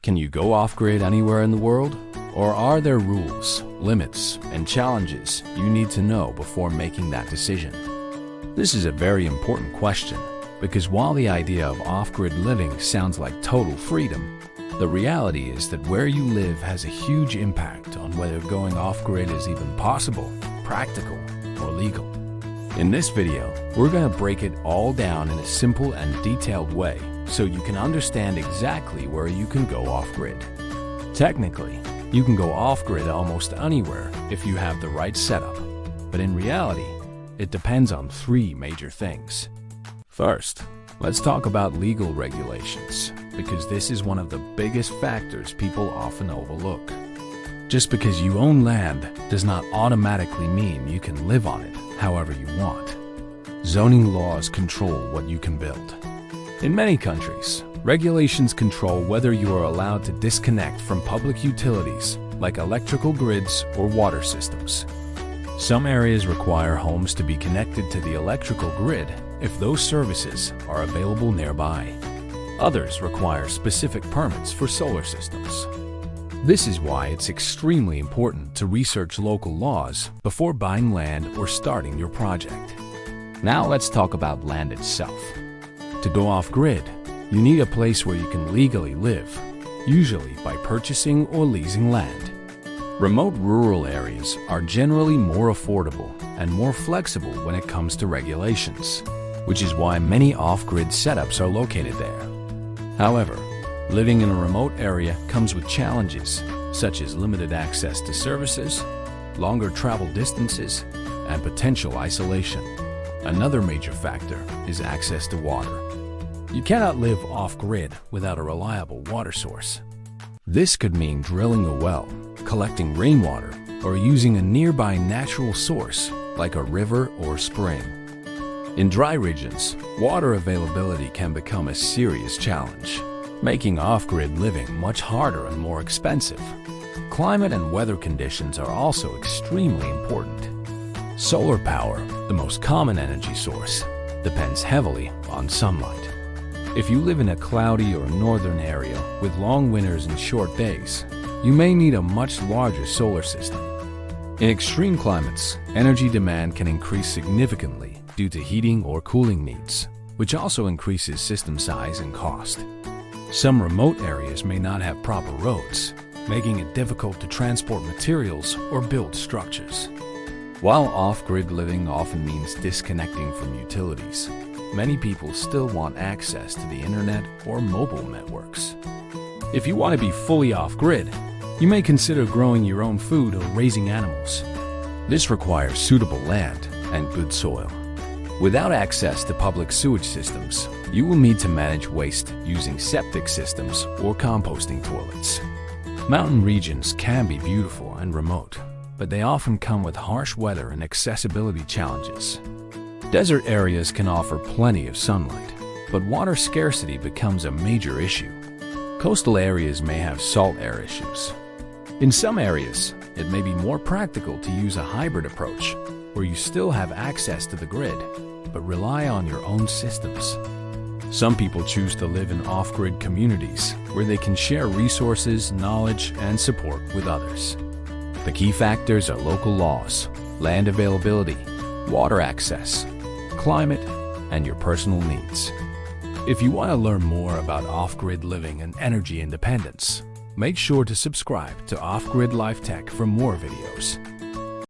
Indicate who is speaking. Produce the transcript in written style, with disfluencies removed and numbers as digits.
Speaker 1: Can you go off-grid anywhere in the world? Or are there rules, limits, and challenges you need to know before making that decision? This is a very important question because while the idea of off-grid living sounds like total freedom, the reality is that where you live has a huge impact on whether going off-grid is even possible, practical, or legal. In this video, we're going to break it all down in a simple and detailed way so you can understand exactly where you can go off-grid. Technically, you can go off-grid almost anywhere if you have the right setup, but in reality, it depends on three major things. First, let's talk about legal regulations, because this is one of the biggest factors people often overlook. Just because you own land does not automatically mean you can live on it however you want. Zoning laws control what you can build. In many countries, regulations control whether you are allowed to disconnect from public utilities like electrical grids or water systems. Some areas require homes to be connected to the electrical grid if those services are available nearby. Others require specific permits for solar systems. This is why it's extremely important to research local laws before buying land or starting your project. Now let's talk about land itself. To go off-grid, you need a place where you can legally live, usually by purchasing or leasing land. Remote rural areas are generally more affordable and more flexible when it comes to regulations, which is why many off-grid setups are located there. However, living in a remote area comes with challenges, such as limited access to services, longer travel distances, and potential isolation. Another major factor is access to water. You cannot live off-grid without a reliable water source. This could mean drilling a well, collecting rainwater, or using a nearby natural source like a river or spring. In dry regions, water availability can become a serious challenge, making off-grid living much harder and more expensive. Climate and weather conditions are also extremely important. Solar power, the most common energy source, depends heavily on sunlight. If you live in a cloudy or northern area with long winters and short days, you may need a much larger solar system. In extreme climates, energy demand can increase significantly due to heating or cooling needs, which also increases system size and cost. Some remote areas may not have proper roads, making it difficult to transport materials or build structures. While off-grid living often means disconnecting from utilities, many people still want access to the internet or mobile networks. If you want to be fully off-grid, you may consider growing your own food or raising animals. This requires suitable land and good soil. Without access to public sewage systems, you will need to manage waste using septic systems or composting toilets. Mountain regions can be beautiful and remote, but they often come with harsh weather and accessibility challenges. Desert areas can offer plenty of sunlight, but water scarcity becomes a major issue. Coastal areas may have salt air issues. In some areas, it may be more practical to use a hybrid approach, where you still have access to the grid, but rely on your own systems. Some people choose to live in off-grid communities where they can share resources, knowledge, and support with others. The key factors are local laws, land availability, water access, climate, and your personal needs. If you want to learn more about off-grid living and energy independence, make sure to subscribe to Off-Grid Life Tech for more videos.